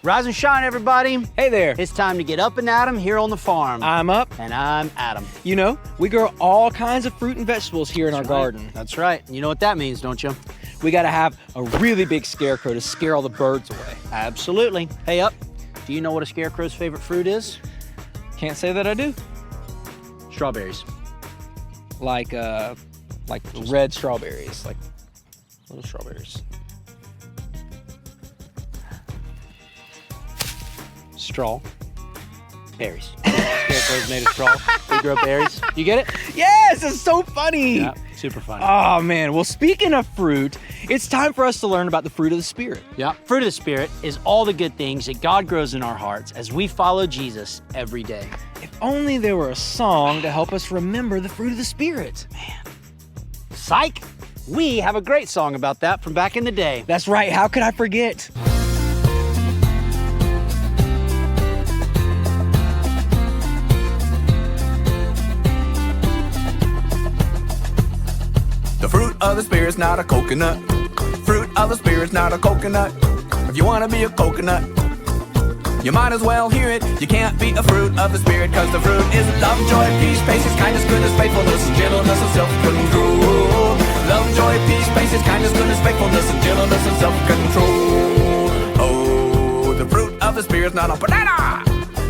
Rise and shine, everybody. Hey there. It's time to get up and at 'em here on the farm. I'm up. And I'm Adam. You know, we grow all kinds of fruit and vegetables here in our garden. That's right. You know what that means, don't you? We gotta have a really big scarecrow to scare all the birds away. Absolutely. Hey, Up, do you know what a scarecrow's favorite fruit is? Can't say that I do. Strawberries. Like red strawberries, like little strawberries. Straw. Berries. Scarecrow's made of straw. We grow berries. You get it? Yes, it's so funny. Yeah, super funny. Oh man, well speaking of fruit, it's time for us to learn about the fruit of the Spirit. Yeah, fruit of the Spirit is all the good things that God grows in our hearts as we follow Jesus every day. If only there were a song to help us remember the fruit of the Spirit. Man, psych! We have a great song about that from back in the day. That's right, how could I forget? The fruit of the Spirit's not a coconut. Fruit of the Spirit's not a coconut. If you wanna be a coconut, you might as well hear it. You can't be a fruit of the Spirit, cause the fruit is love, joy, peace, patience, kindness, goodness, faithfulness, and gentleness, and self-control. Love, joy, peace, patience, kindness, goodness, faithfulness, and gentleness, and self-control. Oh, the fruit of the Spirit's not a banana.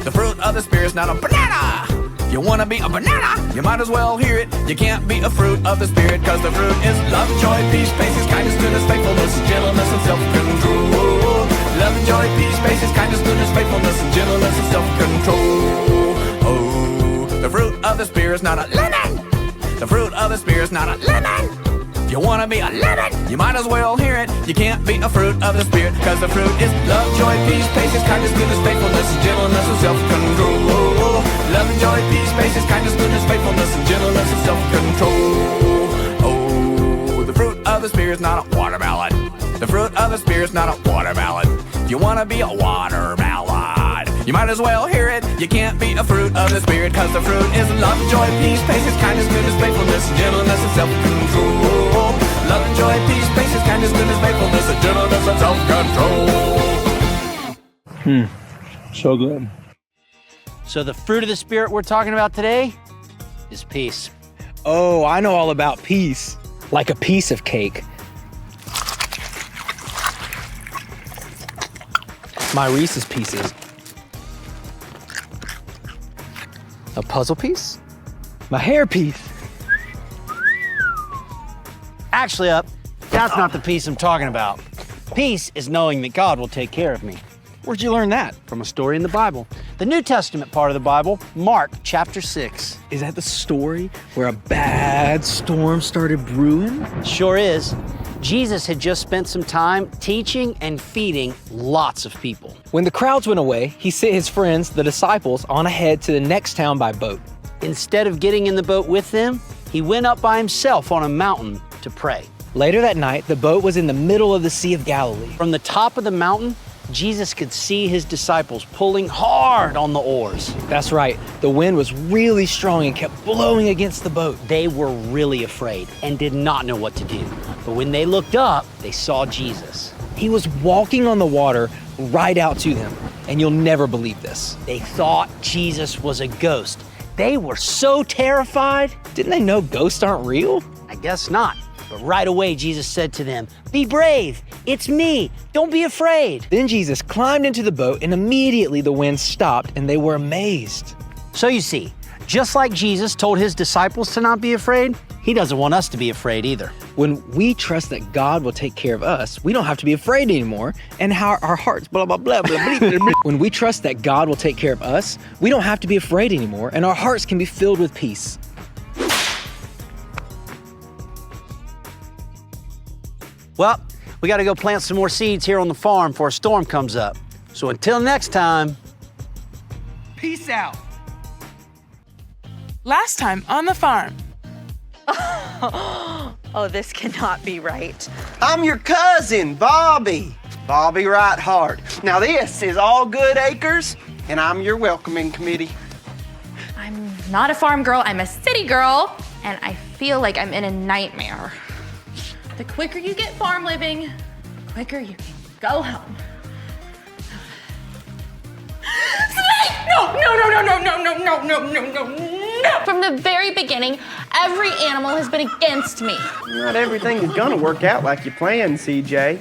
The fruit of the Spirit's not a banana. You wanna be a banana? You might as well hear it. You can't be a fruit of the Spirit, cause the fruit is love, joy, peace, patience, kindness, goodness, faithfulness, and gentleness, and self-control. Love, joy, peace, patience, kindness, goodness, faithfulness, and gentleness, and self-control. Oh, the fruit of the Spirit's not a lemon. The fruit of the Spirit's not a lemon. If you wanna be a lemon, you might as well hear it. You can't be a fruit of the Spirit, cause the fruit is love, joy, peace, patience, kindness, goodness, faithfulness, and gentleness, and self-control. Love and joy, peace, patience, kindness, goodness, faithfulness, and gentleness, and self-control. Oh, the fruit of the Spirit's not a watermelon. The fruit of the Spirit's not a watermelon. If you wanna be a watermelon, you might as well hear it. You can't be a fruit of the Spirit, cause the fruit is love, joy, peace, patience, kindness, goodness, faithfulness, and gentleness, and self-control. Love and joy, peace, patience, kindness, goodness, faithfulness, and gentleness, and self-control. So good. So the fruit of the Spirit we're talking about today is peace. Oh, I know all about peace. Like a piece of cake. My Reese's Pieces. A puzzle piece? My hair piece. Actually, Up, that's not the peace I'm talking about. Peace is knowing that God will take care of me. Where'd you learn that? From a story in the Bible. The New Testament part of the Bible, Mark chapter 6. Is that the story where a bad storm started brewing? Sure is. Jesus had just spent some time teaching and feeding lots of people. When the crowds went away, he sent his friends, the disciples, on ahead to the next town by boat. Instead of getting in the boat with them, he went up by himself on a mountain to pray. Later that night, the boat was in the middle of the Sea of Galilee. From the top of the mountain, Jesus could see his disciples pulling hard on the oars. That's right. The wind was really strong and kept blowing against the boat. They were really afraid and did not know what to do. But when they looked up, they saw Jesus. He was walking on the water right out to them. And you'll never believe this. They thought Jesus was a ghost. They were so terrified. Didn't they know ghosts aren't real? I guess not. But right away, Jesus said to them, "Be brave, it's me, don't be afraid." Then Jesus climbed into the boat and immediately the wind stopped and they were amazed. So you see, just like Jesus told his disciples to not be afraid, he doesn't want us to be afraid either. When we trust that God will take care of us, we don't have to be afraid anymore, and how our hearts, blah, blah, blah, blah, blah, blah, blah. When we trust that God will take care of us, we don't have to be afraid anymore, and our hearts can be filled with peace. Well, we got to go plant some more seeds here on the farm before a storm comes up. So until next time, Peace out. Last time on the farm. Oh, this cannot be right. I'm your cousin, Bobby. Bobby Rightheart. Now this is Allgood Acres, and I'm your welcoming committee. I'm not a farm girl, I'm a city girl, and I feel like I'm in a nightmare. The quicker you get farm living, the quicker you can go home. No. From the very beginning, every animal has been against me. Not everything is gonna work out like you planned, CJ.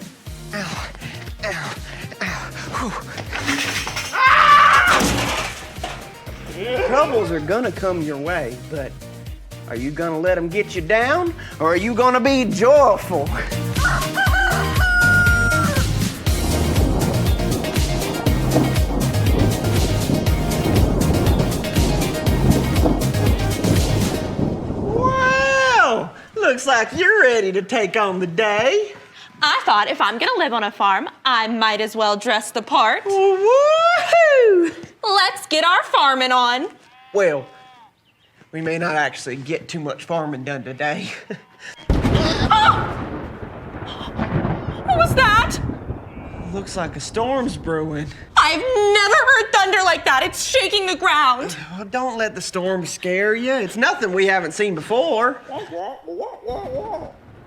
Troubles are gonna come your way, but are you gonna let them get you down, or are you gonna be joyful? Wow! Looks like you're ready to take on the day. I thought if I'm gonna live on a farm, I might as well dress the part. Woohoo! Let's get our farming on. Well, we may not actually get too much farming done today. What was that? Looks like a storm's brewing. I've never heard thunder like that. It's shaking the ground. Well, don't let the storm scare you. It's nothing we haven't seen before.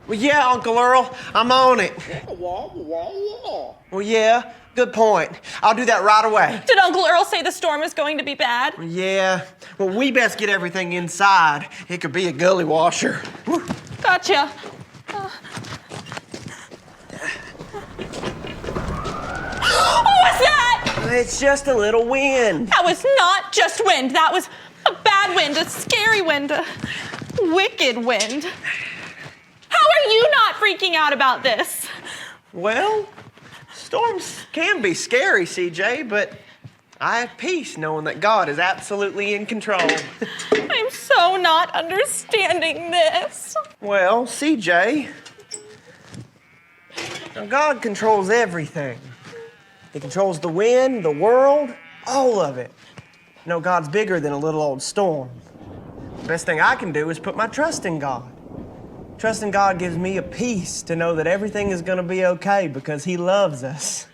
Well, yeah, Uncle Earl, I'm on it. Well, yeah, good point. I'll do that right away. Did Uncle Earl say the storm is going to be bad? Yeah, well, we best get everything inside. It could be a gully washer. Woo. Gotcha. What was that? It's just a little wind. That was not just wind. That was a bad wind, a scary wind, a wicked wind. How are you not freaking out about this? Well, storms can be scary, CJ, but I have peace knowing that God is absolutely in control. I'm so not understanding this. Well, CJ, now God controls everything. He controls the wind, the world, all of it. You know, God's bigger than a little old storm. The best thing I can do is put my trust in God. Trust in God gives me a peace to know that everything is gonna be okay because He loves us.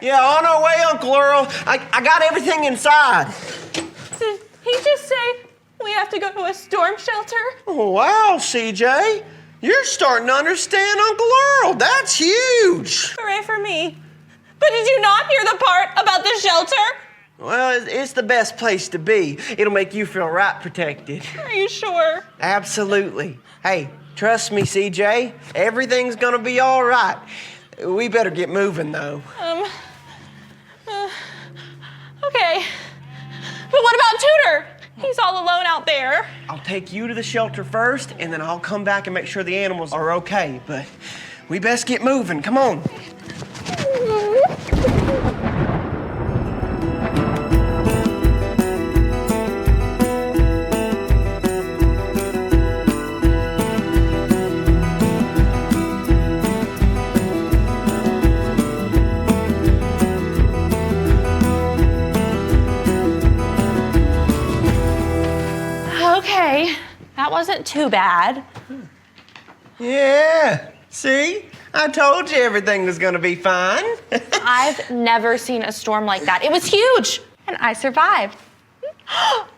Yeah, on our way, Uncle Earl. I got everything inside. Did he just say we have to go to a storm shelter? Oh, wow, CJ. You're starting to understand Uncle Earl. That's huge. Hooray for me. But did you not hear the part about the shelter? Well, it's the best place to be. It'll make you feel right protected. Are you sure? Absolutely. Hey, trust me, CJ. Everything's gonna be all right. We better get moving, though. Okay. But what about Tudor? He's all alone out there. I'll take you to the shelter first, and then I'll come back and make sure the animals are okay. But we best get moving. Come on. Okay, that wasn't too bad. Yeah. See? I told you everything was gonna be fine. I've never seen a storm like that. It was huge, and I survived.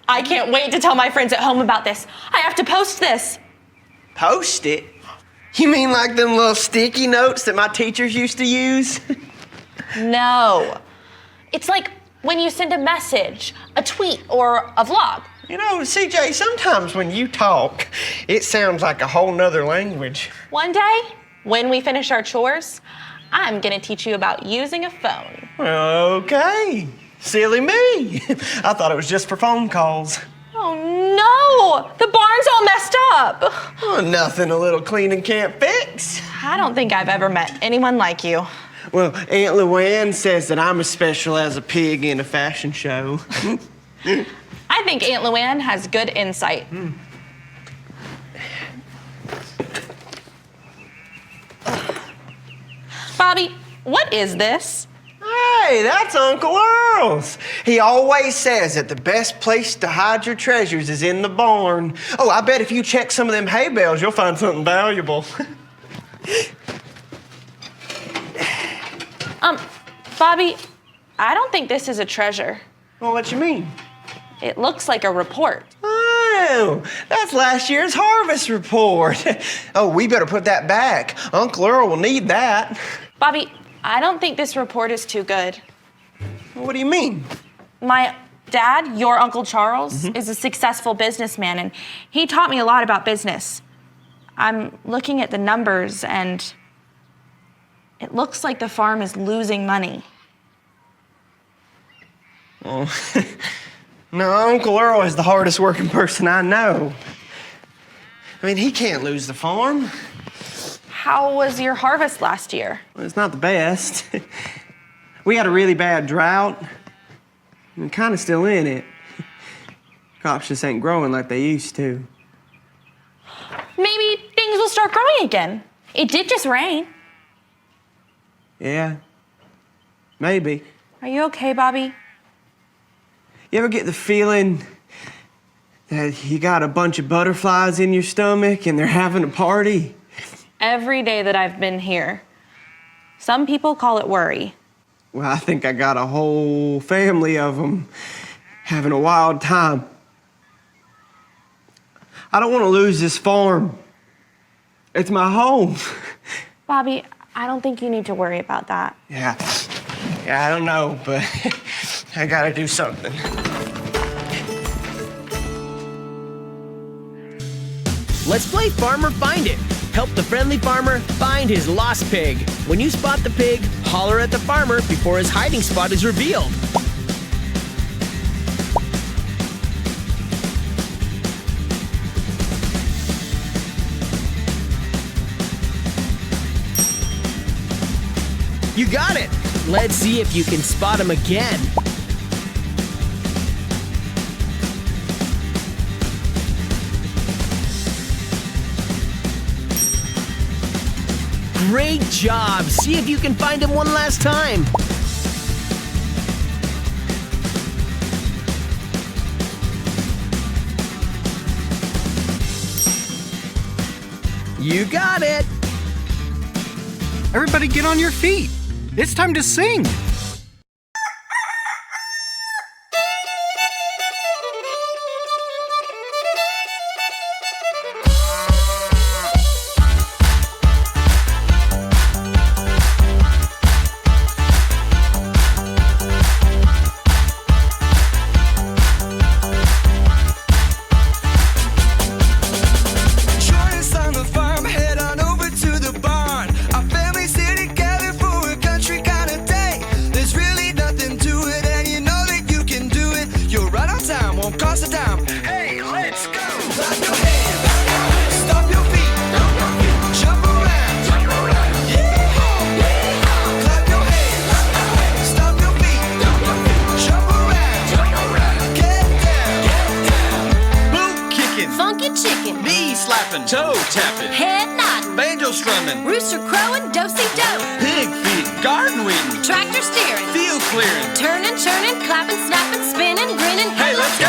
I can't wait to tell my friends at home about this. I have to post this. Post it? You mean like them little sticky notes that my teachers used to use? No. It's like when you send a message, a tweet, or a vlog. You know, CJ, sometimes when you talk, it sounds like a whole nother language. One day, when we finish our chores, I'm gonna teach you about using a phone. Okay. Silly me. I thought it was just for phone calls. Oh no! The barn's all messed up. Oh, nothing a little cleaning can't fix. I don't think I've ever met anyone like you. Well, Aunt Luann says that I'm as special as a pig in a fashion show. I think Aunt Luann has good insight. Bobby, what is this? Hey, that's Uncle Earl's. He always says that the best place to hide your treasures is in the barn. Oh, I bet if you check some of them hay bales, you'll find something valuable. Bobby, I don't think this is a treasure. Well, what you mean? It looks like a report. Oh, that's last year's harvest report. Oh, we better put that back. Uncle Earl will need that. Bobby, I don't think this report is too good. What do you mean? My dad, your Uncle Charles, is a successful businessman, and he taught me a lot about business. I'm looking at the numbers, and it looks like the farm is losing money. Oh, no, Uncle Earl is the hardest working person I know. I mean, he can't lose the farm. How was your harvest last year? Well, it's not the best. We had a really bad drought. I'm kind of still in it. Crops just ain't growing like they used to. Maybe things will start growing again. It did just rain. Yeah, maybe. Are you okay, Bobby? You ever get the feeling that you got a bunch of butterflies in your stomach and they're having a party? Every day that I've been here. Some people call it worry. Well, I think I got a whole family of them having a wild time. I don't want to lose this farm. It's my home. Bobby, I don't think you need to worry about that. Yeah, I don't know, but I gotta do something. Let's play Farmer Find It. Help the friendly farmer find his lost pig. When you spot the pig, holler at the farmer before his hiding spot is revealed. You got it! Let's see if you can spot him again. Great job! See if you can find him one last time. You got it! Everybody get on your feet. It's time to sing. Toe tapping, head nodding, banjo strumming, rooster crowing, do-si-do, pig feeding, garden weeding, tractor steering, field clearing, turning, churning, clapping, snapping, spinning, grinning. Hey, let's go!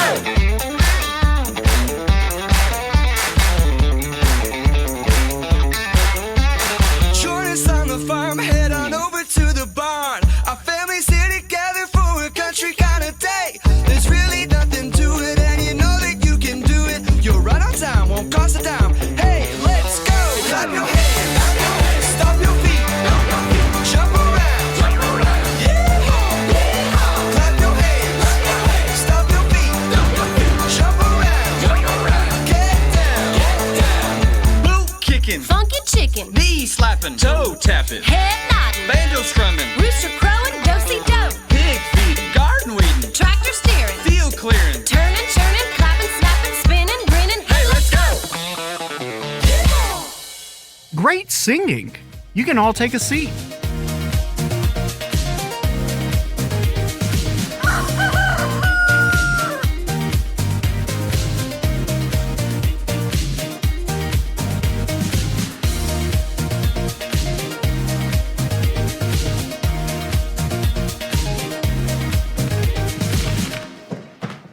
Join us on the farm, head on over to the barn. Our families here together for a country kind of day. There's really nothing to it, and you know that you can do it. You're right on time, won't cost a dime. Hey, let's go! Clap your hands, stomp your feet, jump around, yeah! Clap your hands, stomp your feet, jump around, get down, boot kicking, Funky chicken, knee slapping, toe tapping, head nodding, banjo strumming, rooster crowing, do-si-do, pig feeding, garden weeding, tractor steering, field clearing, turning, churning, clapping, snapping, spinning, grinning. hey, let's go! Great singing. You can all take a seat.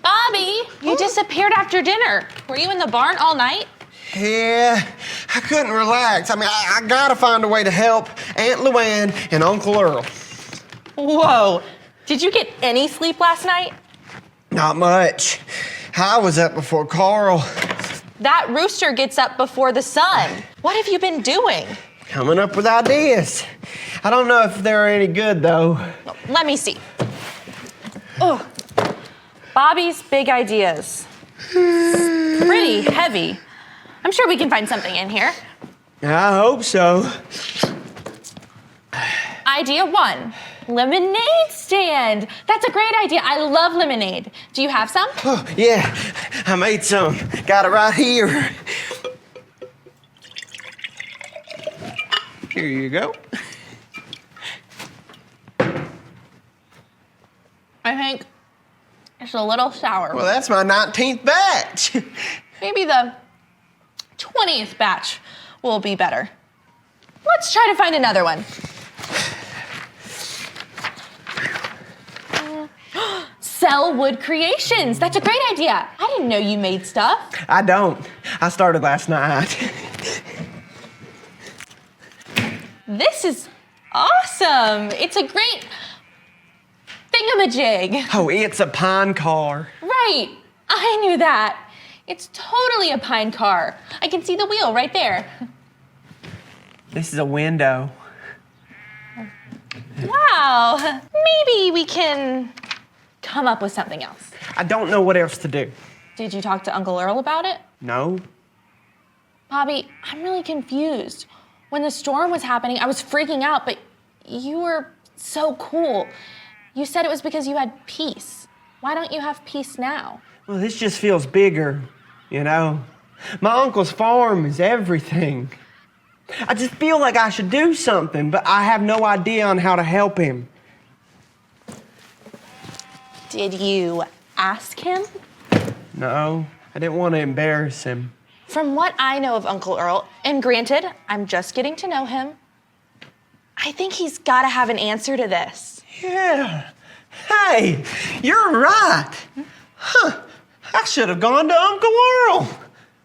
Bobby, you disappeared after dinner. Were you in the barn all night? Yeah, I couldn't relax. I mean, I gotta find a way to help Aunt Luann and Uncle Earl. Whoa. Did you get any sleep last night? Not much. I was up before Carl. That rooster gets up before the sun. What have you been doing? Coming up with ideas. I don't know if they're any good, though. Let me see. Oh, Bobby's big ideas. Pretty heavy. I'm sure we can find something in here. I hope so. Idea 1, lemonade stand. That's a great idea. I love lemonade. Do you have some? Oh, yeah, I made some. Got it right here. Here you go. I think it's a little sour. Well, that's my 19th batch. Maybe the 20th batch will be better. Let's try to find another one. Sellwood Creations. That's a great idea. I didn't know you made stuff. I don't. I started last night. This is awesome. It's a great thingamajig. Oh, it's a pine car. Right. I knew that. It's totally a pine car. I can see the wheel right there. This is a window. Wow. Maybe we can come up with something else. I don't know what else to do. Did you talk to Uncle Earl about it? No? Bobby, I'm really confused. When the storm was happening, I was freaking out, but you were so cool. You said it was because you had peace. Why don't you have peace now? Well, this just feels bigger, you know? My uncle's farm is everything. I just feel like I should do something, but I have no idea on how to help him. Did you ask him? No, I didn't want to embarrass him. From what I know of Uncle Earl, and granted, I'm just getting to know him, I think he's got to have an answer to this. Yeah. Hey, you're right. Huh. I should have gone to Uncle Earl.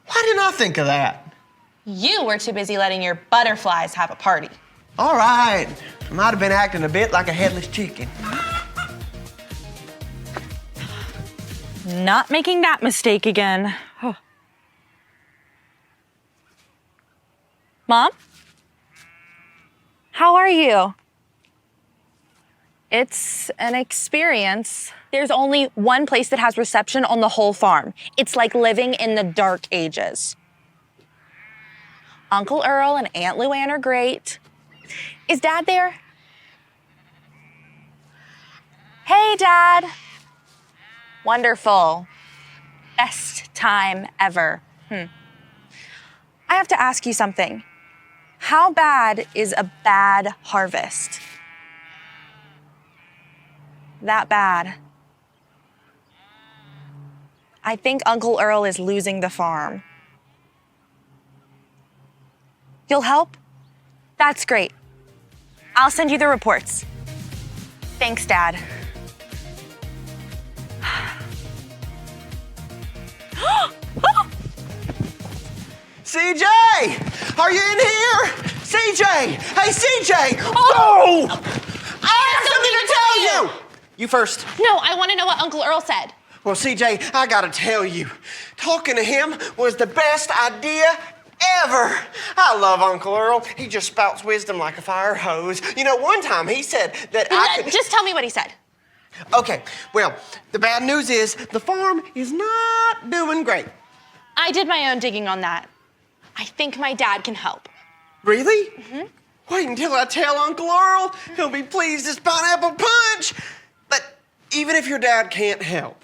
Why didn't I think of that? You were too busy letting your butterflies have a party. All right. I might have been acting a bit like a headless chicken. Not making that mistake again. Oh. Mom? How are you? It's an experience. There's only one place that has reception on the whole farm. It's like living in the dark ages. Uncle Earl and Aunt Luann are great. Is Dad there? Hey, Dad. Wonderful. Best time ever. I have to ask you something. How bad is a bad harvest? That bad. I think Uncle Earl is losing the farm. You'll help? That's great. I'll send you the reports. Thanks, Dad. CJ! Are you in here? CJ! Hey, CJ! Oh! I have something to tell you! You first. No, I want to know what Uncle Earl said. Well, CJ, I gotta tell you, talking to him was the best idea ever. I love Uncle Earl. He just spouts wisdom like a fire hose. You know, one time he said that I could... Just tell me what he said. Okay, well, the bad news is the farm is not doing great. I did my own digging on that. I think my dad can help. Really? Wait until I tell Uncle Earl. He'll be pleased as pineapple punch. But even if your dad can't help,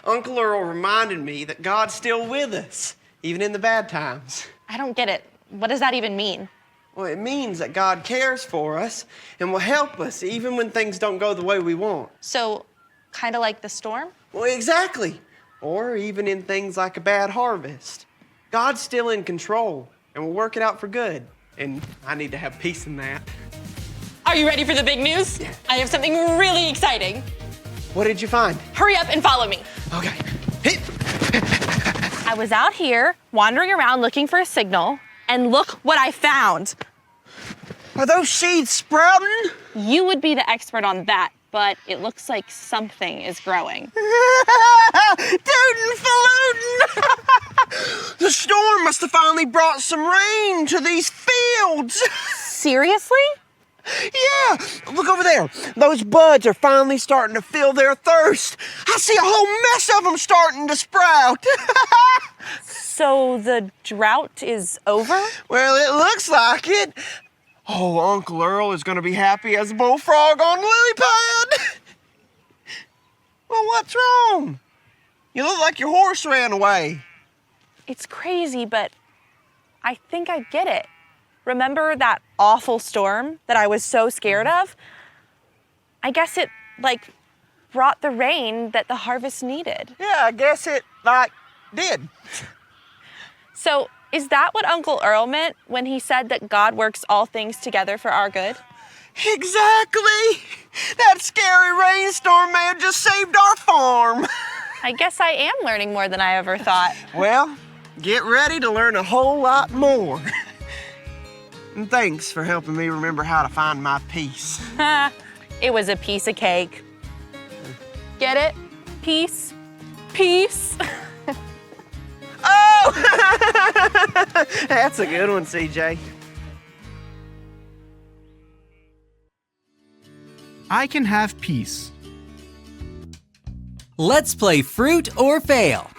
Uncle Earl reminded me that God's still with us, even in the bad times. I don't get it. What does that even mean? Well, it means that God cares for us and will help us even when things don't go the way we want. So, kind of like the storm? Well, exactly. Or even in things like a bad harvest. God's still in control and will work it out for good. And I need to have peace in that. Are you ready for the big news? Yeah. I have something really exciting. What did you find? Hurry up and follow me. Okay. Hit. I was out here wandering around looking for a signal, and look what I found. Are those seeds sprouting? You would be the expert on that, but it looks like something is growing. Tootin' falutin'! The storm must have finally brought some rain to these fields. Seriously? Yeah, look over there. Those buds are finally starting to feel their thirst. I see a whole mess of them starting to sprout. So the drought is over? Well, it looks like it. Oh, Uncle Earl is going to be happy as a bullfrog on lily pad. Well, what's wrong? You look like your horse ran away. It's crazy, but I think I get it. Remember that awful storm that I was so scared of? I guess it, brought the rain that the harvest needed. Yeah, I guess it, did. So, is that what Uncle Earl meant when he said that God works all things together for our good? Exactly! That scary rainstorm may have just saved our farm. I guess I am learning more than I ever thought. Well, get ready to learn a whole lot more. And thanks for helping me remember how to find my peace. It was a piece of cake. Get it? Peace? Peace? Oh! That's a good one, CJ. I can have peace. Let's play Fruit or Fail.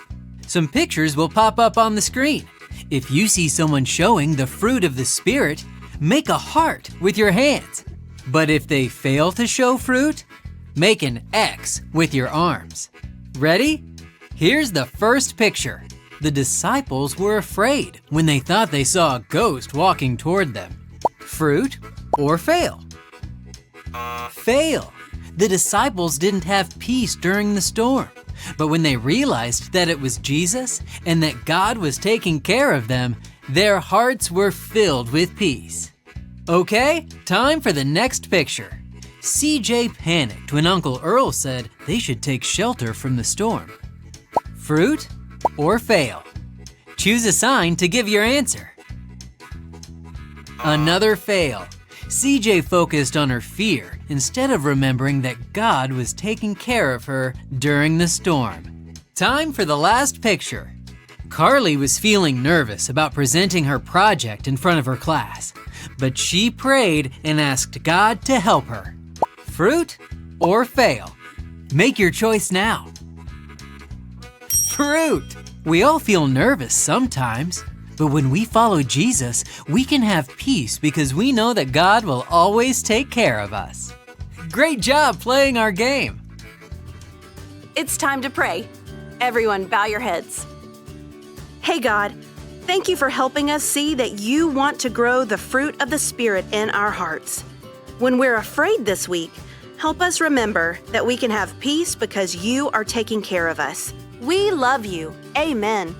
Some pictures will pop up on the screen. If you see someone showing the fruit of the Spirit, make a heart with your hands. But if they fail to show fruit, make an X with your arms. Ready? Here's the first picture. The disciples were afraid when they thought they saw a ghost walking toward them. Fruit or fail? Fail. The disciples didn't have peace during the storm. But when they realized that it was Jesus and that God was taking care of them, their hearts were filled with peace. Okay, time for the next picture. CJ panicked when Uncle Earl said they should take shelter from the storm. Fruit or fail? Choose a sign to give your answer. Another fail. CJ focused on her fear instead of remembering that God was taking care of her during the storm. Time for the last picture. Carly was feeling nervous about presenting her project in front of her class, but she prayed and asked God to help her. Fruit or fail? Make your choice now. Fruit! We all feel nervous sometimes. But when we follow Jesus, we can have peace because we know that God will always take care of us. Great job playing our game. It's time to pray. Everyone, bow your heads. Hey God, thank you for helping us see that you want to grow the fruit of the Spirit in our hearts. When we're afraid this week, help us remember that we can have peace because you are taking care of us. We love you. Amen.